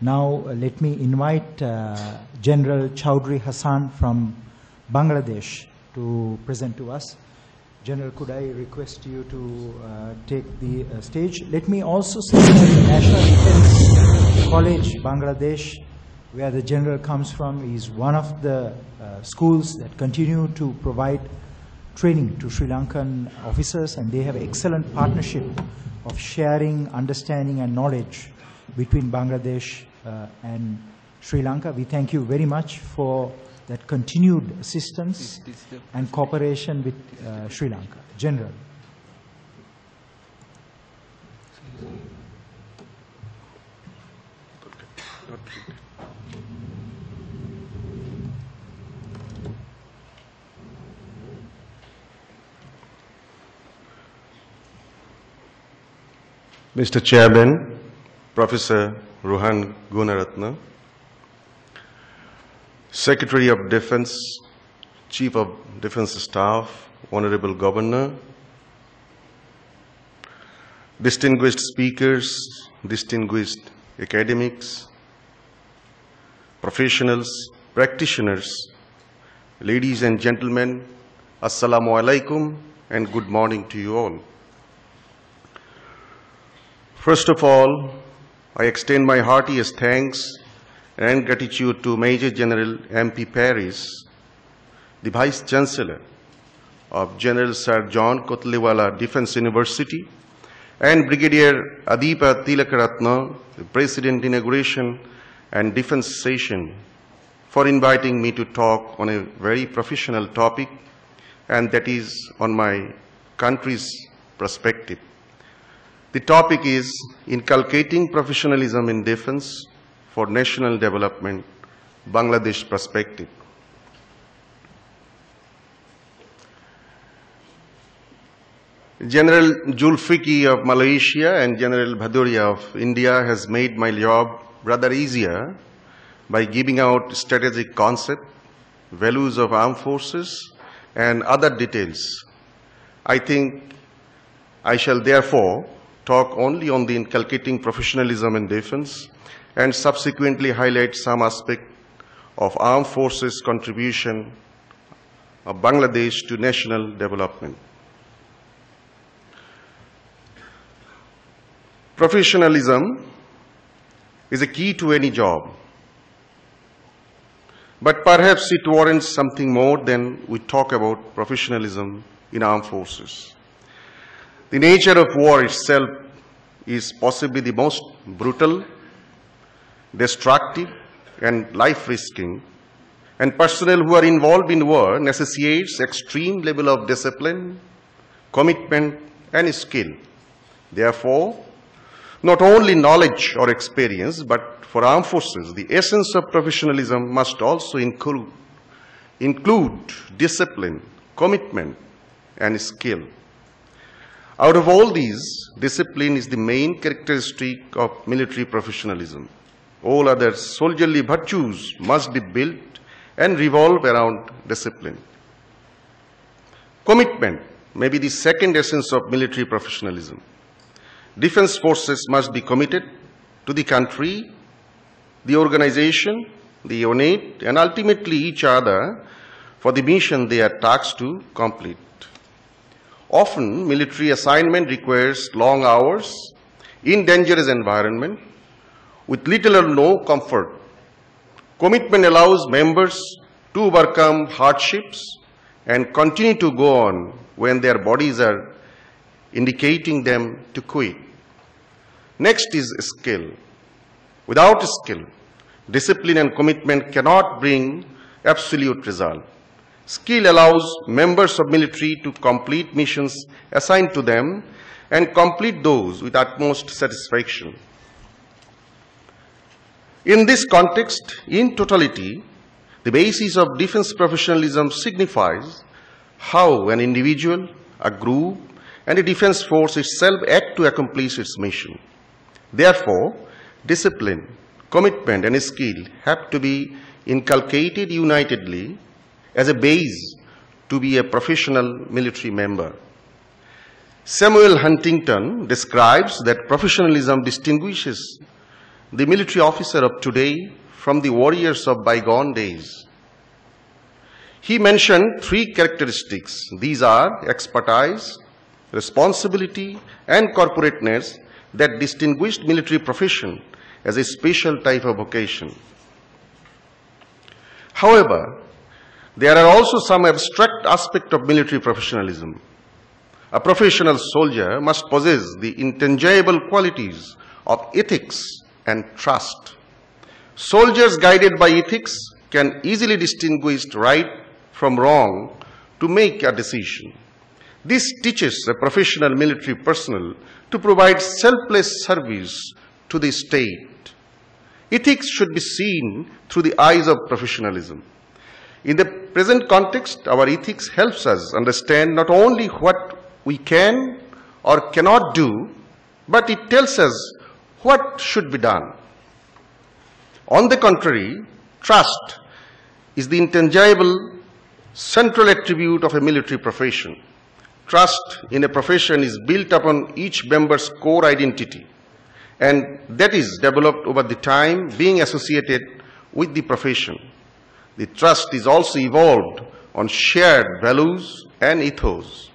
Now let me invite General Chowdhury Hassan from Bangladesh to present to us. General, could I request you to take the stage? Let me also say that the National Defense College, Bangladesh, where the General comes from, is one of the schools that continue to provide training to Sri Lankan officers, and they have excellent partnership of sharing, understanding, and knowledge between Bangladesh and Sri Lanka. We thank you very much for that continued assistance and cooperation with Sri Lanka. General. Mr. Chairman, Professor Rohan Gunaratne, Secretary of Defense, Chief of Defense Staff, Honorable Governor, distinguished speakers, distinguished academics, professionals, practitioners, ladies and gentlemen, Assalamu alaikum and good morning to you all. First of all, I extend my heartiest thanks and gratitude to Major General M.P. Paris, the Vice Chancellor of General Sir John Kotlewala Defense University, and Brigadier Adipa Tilakaratne, the President Inauguration and Defense Session, for inviting me to talk on a very professional topic, and that is on my country's perspective. The topic is Inculcating Professionalism in Defense for National Development, Bangladesh Perspective. General Julfiqi of Malaysia and General Bhadoria of India has made my job rather easier by giving out strategic concept, values of armed forces, and other details. I think I shall therefore talk only on the inculcating professionalism in defense and subsequently highlight some aspect of armed forces contribution of Bangladesh to national development. Professionalism is a key to any job, but perhaps it warrants something more than we talk about professionalism in armed forces. The nature of war itself is possibly the most brutal, destructive, and life-risking, and personnel who are involved in war necessitates extreme level of discipline, commitment, and skill. Therefore, not only knowledge or experience, but for armed forces, the essence of professionalism must also include discipline, commitment, and skill. Out of all these, discipline is the main characteristic of military professionalism. All other soldierly virtues must be built and revolve around discipline. Commitment may be the second essence of military professionalism. Defense forces must be committed to the country, the organization, the unit, and ultimately each other for the mission they are tasked to complete. Often, military assignment requires long hours in dangerous environment with little or no comfort. Commitment allows members to overcome hardships and continue to go on when their bodies are indicating them to quit. Next is skill. Without skill, discipline and commitment cannot bring absolute result. Skill allows members of military to complete missions assigned to them and complete those with utmost satisfaction. In this context, in totality, the basis of defense professionalism signifies how an individual, a group, and a defense force itself act to accomplish its mission. Therefore, discipline, commitment, and skill have to be inculcated unitedly as a base to be a professional military member. Samuel Huntington describes that professionalism distinguishes the military officer of today from the warriors of bygone days. He mentioned three characteristics. These are expertise, responsibility, and corporateness that distinguished military profession as a special type of vocation. However, there are also some abstract aspects of military professionalism. A professional soldier must possess the intangible qualities of ethics and trust. Soldiers guided by ethics can easily distinguish right from wrong to make a decision. This teaches a professional military personnel to provide selfless service to the state. Ethics should be seen through the eyes of professionalism. In the present context, our ethics helps us understand not only what we can or cannot do, but it tells us what should be done. On the contrary, trust is the intangible central attribute of a military profession. Trust in a profession is built upon each member's core identity, and that is developed over the time being associated with the profession. The trust is also evolved on shared values and ethos.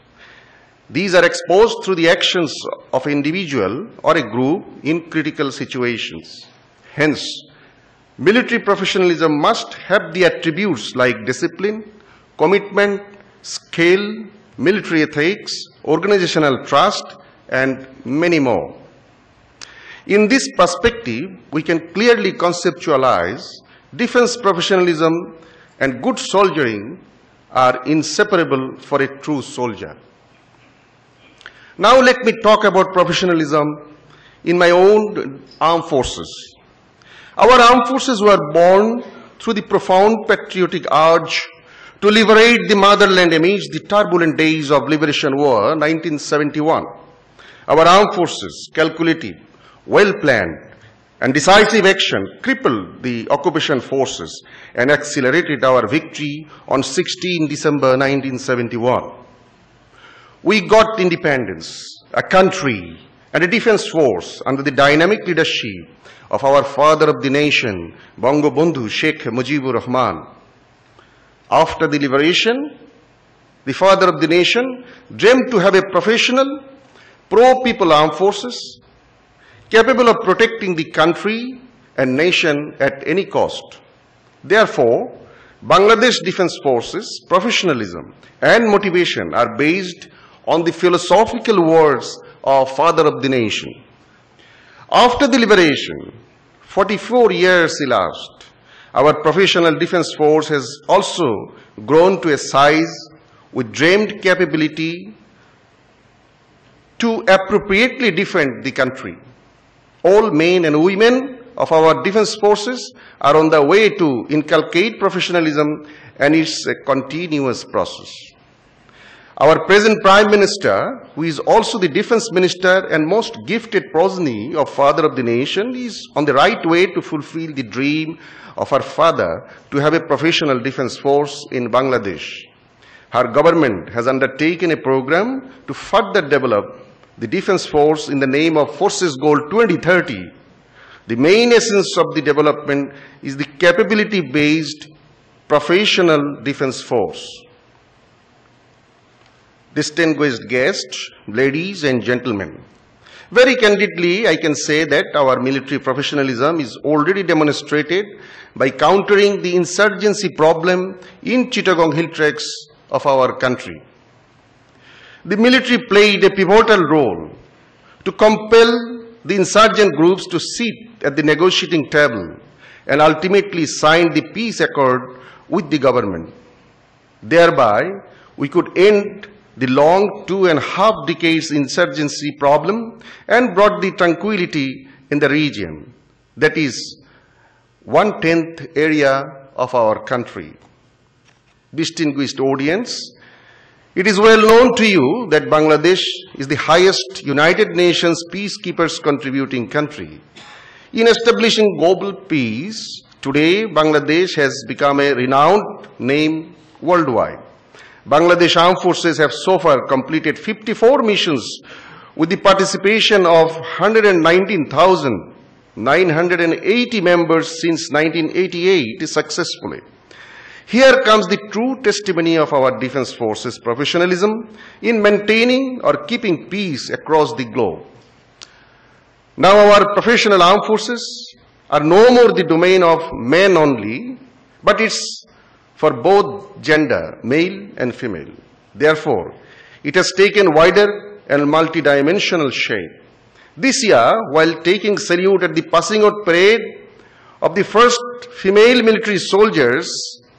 These are exposed through the actions of an individual or a group in critical situations. Hence, military professionalism must have the attributes like discipline, commitment, skill, military ethics, organizational trust, and many more. In this perspective, we can clearly conceptualize defense professionalism and good soldiering are inseparable for a true soldier. Now let me talk about professionalism in my own armed forces. Our armed forces were born through the profound patriotic urge to liberate the motherland amidst the turbulent days of Liberation War 1971. Our armed forces, calculated, well-planned, and decisive action crippled the occupation forces and accelerated our victory on 16 December 1971. We got independence, a country, and a defense force under the dynamic leadership of our father of the nation, Bangabandhu Sheikh Mujibur Rahman. After the liberation, the father of the nation dreamed to have a professional, pro-people armed forces capable of protecting the country and nation at any cost. Therefore, Bangladesh Defense Forces professionalism and motivation are based on the philosophical words of Father of the Nation. After the liberation, 44 years elapsed. Our professional defense force has also grown to a size with dreamed capability to appropriately defend the country. All men and women of our defense forces are on the way to inculcate professionalism, and it's a continuous process. Our present Prime Minister, who is also the Defense Minister and most gifted progeny of Father of the Nation, is on the right way to fulfill the dream of her father to have a professional defense force in Bangladesh. Her government has undertaken a program to further develop the defense force in the name of Forces Goal 2030. The main essence of the development is the capability-based professional defense force. Distinguished guests, ladies and gentlemen, very candidly, I can say that our military professionalism is already demonstrated by countering the insurgency problem in Chittagong hill tracts of our country. The military played a pivotal role to compel the insurgent groups to sit at the negotiating table and ultimately sign the peace accord with the government. Thereby, we could end the long 2.5 decades insurgency problem and brought the tranquility in the region, that is 1/10 area of our country. Distinguished audience, it is well known to you that Bangladesh is the highest United Nations peacekeepers contributing country. In establishing global peace, today Bangladesh has become a renowned name worldwide. Bangladesh Armed Forces have so far completed 54 missions with the participation of 119,000 980 members since 1988 successfully. Here comes the true testimony of our defense forces' professionalism in maintaining or keeping peace across the globe. Now our professional armed forces are no more the domain of men only, but it's for both gender, male and female. Therefore, it has taken wider and multidimensional shape. This year, while taking salute at the passing out parade of the first female military soldiers,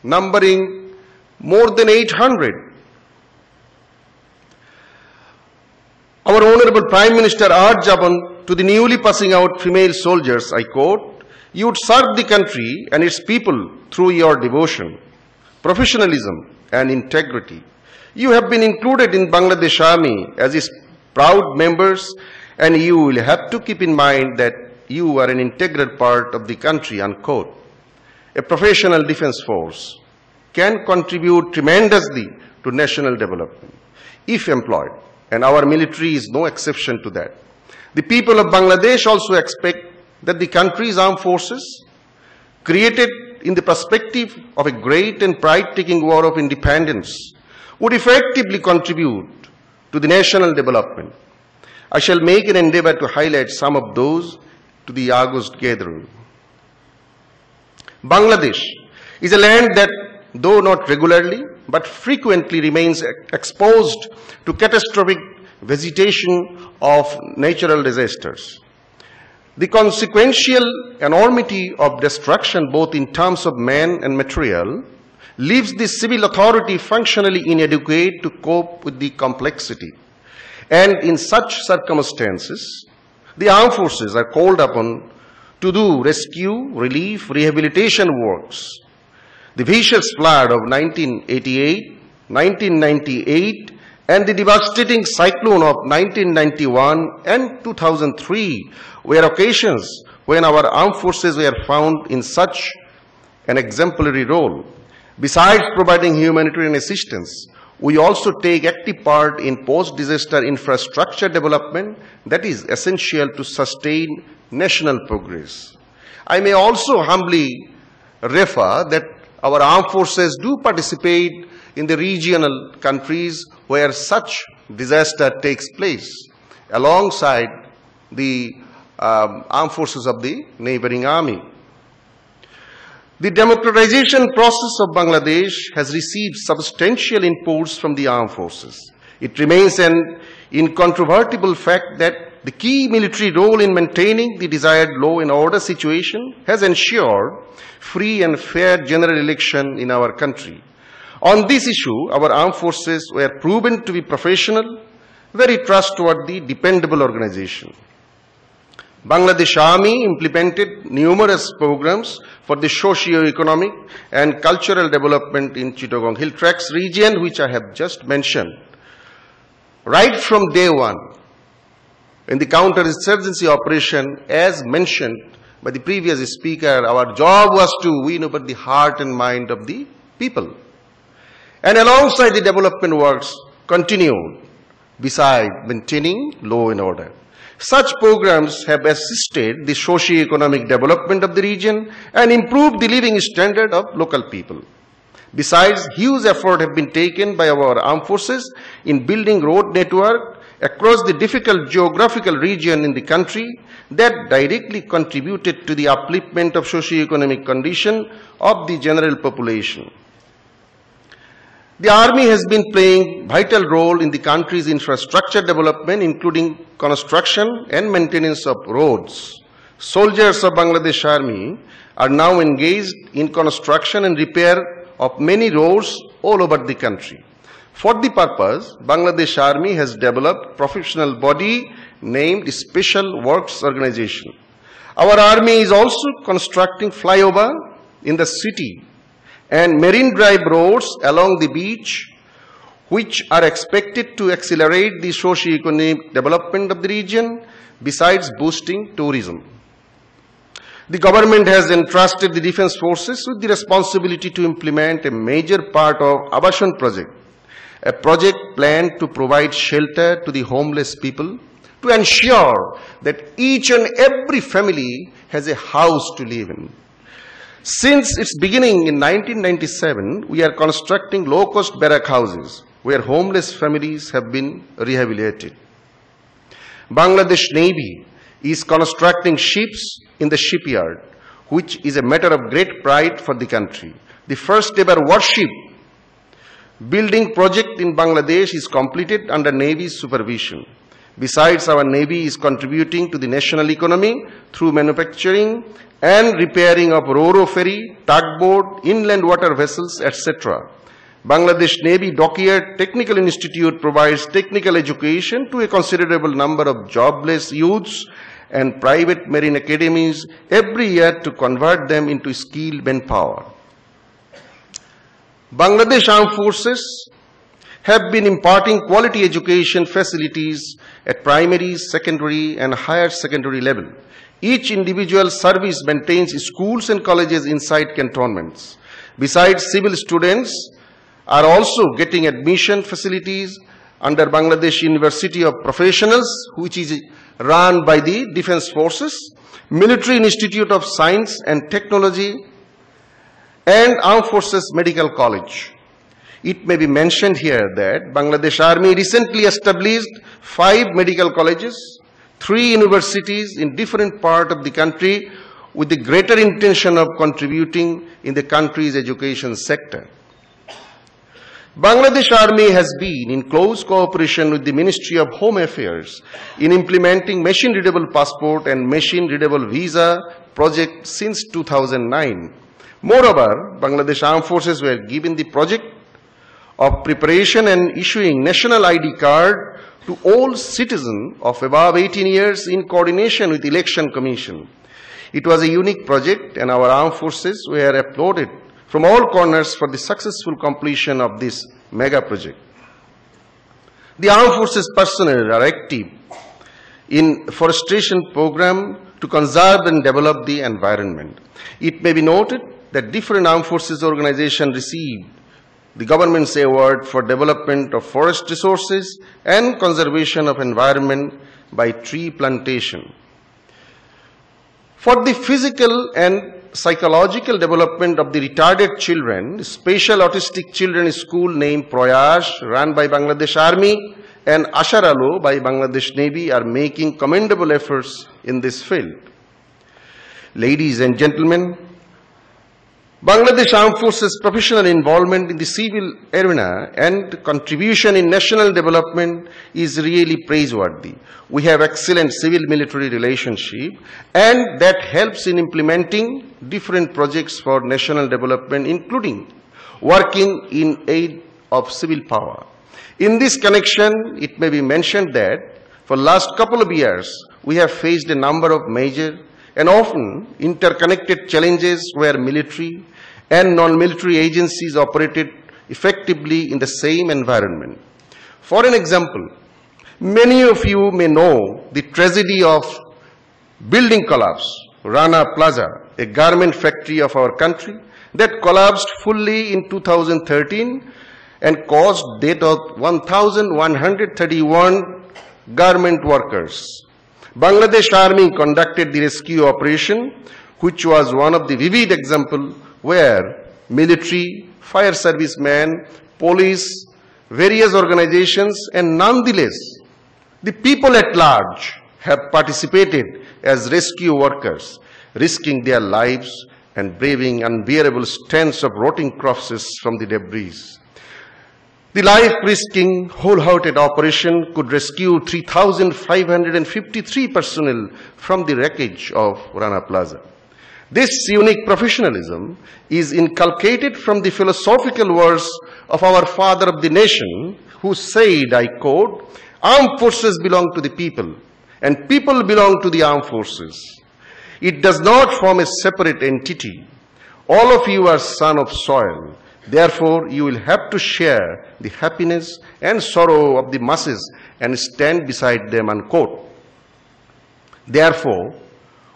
numbering more than 800, our Honorable Prime Minister urged upon to the newly passing out female soldiers, I quote, "You would serve the country and its people through your devotion, professionalism and integrity. You have been included in Bangladesh Army as its proud members, and you will have to keep in mind that you are an integral part of the country," unquote. A professional defense force can contribute tremendously to national development if employed, and our military is no exception to that. The people of Bangladesh also expect that the country's armed forces, created in the perspective of a great and pride-taking war of independence, would effectively contribute to the national development. I shall make an endeavor to highlight some of those to the august gathering. Bangladesh is a land that, though not regularly, but frequently remains exposed to catastrophic visitation of natural disasters. The consequential enormity of destruction, both in terms of man and material, leaves the civil authority functionally inadequate to cope with the complexity. And in such circumstances, the armed forces are called upon to do rescue, relief, rehabilitation works. The vicious flood of 1988, 1998, and the devastating cyclone of 1991 and 2003 were occasions when our armed forces were found in such an exemplary role. Besides providing humanitarian assistance, we also take active part in post-disaster infrastructure development that is essential to sustain national progress. I may also humbly refer that our armed forces do participate in the regional countries where such disaster takes place, alongside the armed forces of the neighboring army. The democratization process of Bangladesh has received substantial inputs from the armed forces. It remains an incontrovertible fact that the key military role in maintaining the desired law and order situation has ensured free and fair general election in our country. On this issue, our armed forces were proven to be professional, very trustworthy, dependable organization. Bangladesh Army implemented numerous programs for the socio-economic and cultural development in Chittagong Hill Tracts region, which I have just mentioned. Right from day one, in the counter-insurgency operation, as mentioned by the previous speaker, our job was to win over the heart and mind of the people. And alongside the development works continued, beside maintaining law and order. Such programs have assisted the socio-economic development of the region and improved the living standard of local people. Besides, huge effort have been taken by our armed forces in building road network across the difficult geographical region in the country that directly contributed to the upliftment of socio-economic condition of the general population. The army has been playing a vital role in the country's infrastructure development, including construction and maintenance of roads. Soldiers of Bangladesh Army are now engaged in construction and repair of many roads all over the country. For the purpose, Bangladesh Army has developed a professional body named Special Works Organization. Our army is also constructing flyover in the city and marine drive roads along the beach, which are expected to accelerate the socio-economic development of the region, besides boosting tourism. The government has entrusted the defense forces with the responsibility to implement a major part of Abasan project, a project planned to provide shelter to the homeless people to ensure that each and every family has a house to live in. Since its beginning in 1997, we are constructing low-cost barrack houses where homeless families have been rehabilitated. Bangladesh Navy is constructing ships in the shipyard, which is a matter of great pride for the country. The first ever warship building project in Bangladesh is completed under Navy's supervision. Besides, our Navy is contributing to the national economy through manufacturing and repairing of ro-ro ferry, tugboat, inland water vessels, etc. Bangladesh Navy Dockyard Technical Institute provides technical education to a considerable number of jobless youths and private marine academies every year to convert them into skilled manpower. Bangladesh Armed Forces have been imparting quality education facilities at primary, secondary and higher secondary level. Each individual service maintains schools and colleges inside cantonments. Besides, civil students are also getting admission facilities under Bangladesh University of Professionals, which is run by the Defense Forces, Military Institute of Science and Technology, and Armed Forces Medical College. It may be mentioned here that Bangladesh Army recently established 5 medical colleges, 3 universities in different parts of the country with the greater intention of contributing in the country's education sector. Bangladesh Army has been in close cooperation with the Ministry of Home Affairs in implementing machine-readable passport and machine-readable visa project since 2009. Moreover, Bangladesh Armed Forces were given the project of preparation and issuing national ID card to all citizens of above 18 years in coordination with Election Commission. It was a unique project and our armed forces were applauded from all corners for the successful completion of this mega project. The armed forces personnel are active in forestation program to conserve and develop the environment. It may be noted that different armed forces organizations received the government's award for development of forest resources and conservation of environment by tree plantation. For the physical and psychological development of the retarded children, special autistic children's school named Proyash, run by Bangladesh Army, and Asharalo by Bangladesh Navy are making commendable efforts in this field. Ladies and gentlemen, Bangladesh Armed Forces' professional involvement in the civil arena and contribution in national development is really praiseworthy. We have excellent civil-military relationship and that helps in implementing different projects for national development, including working in aid of civil power. In this connection, it may be mentioned that for the last couple of years, we have faced a number of major and often interconnected challenges where military and non-military agencies operated effectively in the same environment. For an example, many of you may know the tragedy of building collapse, Rana Plaza, a garment factory of our country that collapsed fully in 2013 and caused death of 1,131 garment workers. Bangladesh Army conducted the rescue operation, which was one of the vivid examples where military, fire servicemen, police, various organizations, and nonetheless, the people at large have participated as rescue workers, risking their lives and braving unbearable stench of rotting corpses from the debris. The life-risking, wholehearted operation could rescue 3,553 personnel from the wreckage of Rana Plaza. This unique professionalism is inculcated from the philosophical words of our father of the nation, who said, I quote, "Armed forces belong to the people, and people belong to the armed forces. It does not form a separate entity. All of you are sons of soil. Therefore, you will have to share the happiness and sorrow of the masses and stand beside them," unquote. Therefore,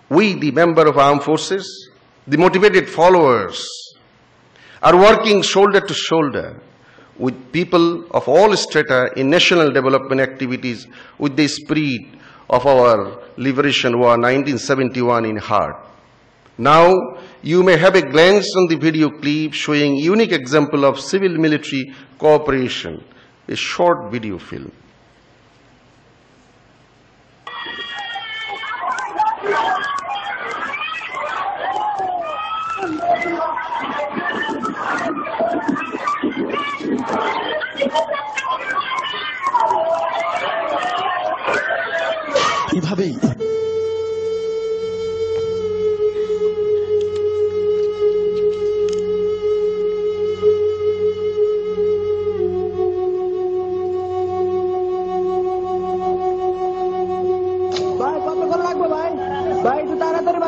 we, the member of armed forces, the motivated followers, are working shoulder to shoulder with people of all strata in national development activities with the spirit of our Liberation War 1971 in heart. Now, you may have a glance on the video clip showing a unique example of civil-military cooperation, a short video film. এভাবেই ভাই কতক্ষণ লাগবে ভাই? ভাই একটু তাড়াতাড়ি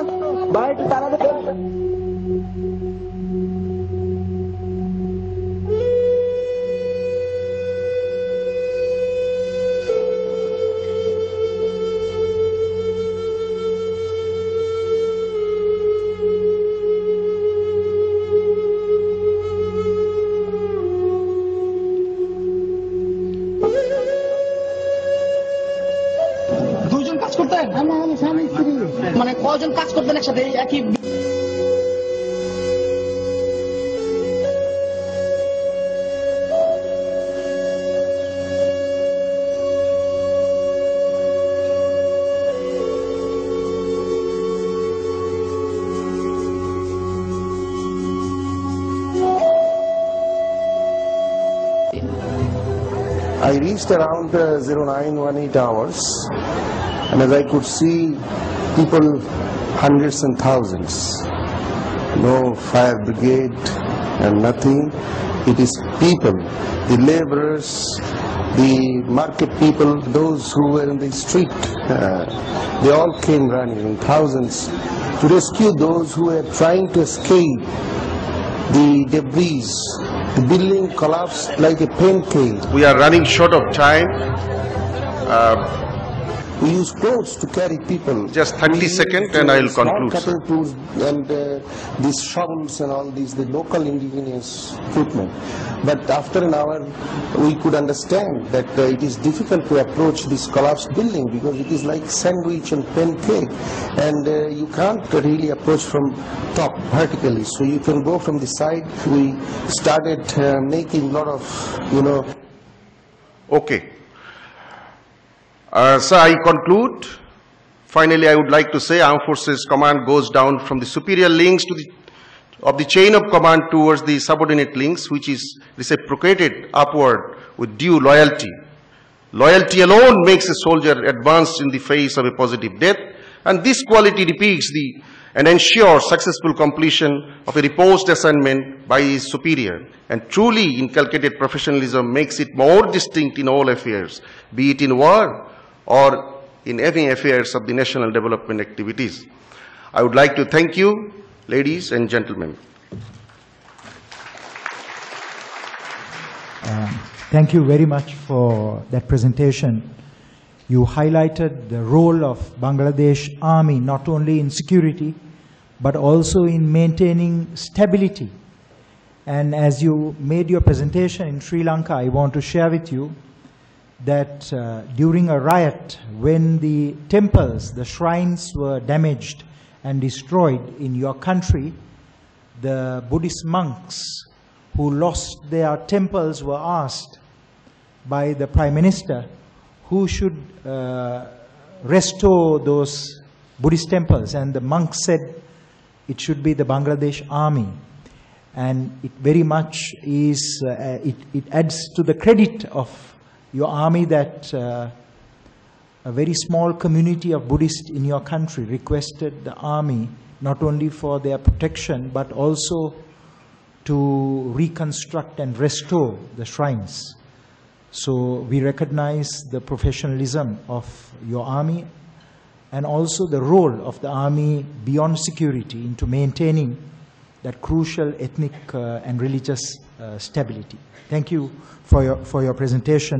ভাই একটু তাড়াতাড়ি। দুইজন কাজ করতেন? মানে কয়জন কাজ করতেন একসাথে একই? I reached around 0918 hours, and as I could see people, hundreds and thousands, no fire brigade and nothing. It is people, the laborers, the market people, those who were in the street, they all came running in thousands to rescue those who were trying to escape the debris. The building collapsed like a pancake. We are running short of time. We use clothes to carry people. Just 30 seconds and I will conclude, Small cutting tools and these shovels and all these, the local indigenous equipment. But after an hour, we could understand that it is difficult to approach this collapsed building because it is like sandwich and pancake, and you can't really approach from top vertically. So you can go from the side. We started making a lot of, Okay. So I conclude. Finally, I would like to say Armed Forces Command goes down from the superior links of the chain of command towards the subordinate links, which is reciprocated upward with due loyalty. Loyalty alone makes a soldier advance in the face of a positive death, and this quality repeats and ensures successful completion of a reposed assignment by his superior. And truly inculcated professionalism makes it more distinct in all affairs, be it in war or in any affairs of the national development activities. I would like to thank you, ladies and gentlemen. Thank you very much for that presentation. You highlighted the role of Bangladesh Army not only in security but also in maintaining stability. And as you made your presentation in Sri Lanka, I want to share with you that during a riot, when the temples, the shrines were damaged and destroyed in your country, the Buddhist monks who lost their temples were asked by the Prime Minister who should restore those Buddhist temples, and the monks said it should be the Bangladesh Army. And it very much is, it adds to the credit of your army that a very small community of Buddhists in your country requested the army not only for their protection but also to reconstruct and restore the shrines. So we recognize the professionalism of your army and also the role of the army beyond security into maintaining that crucial ethnic and religious stability. Thank you for your presentation.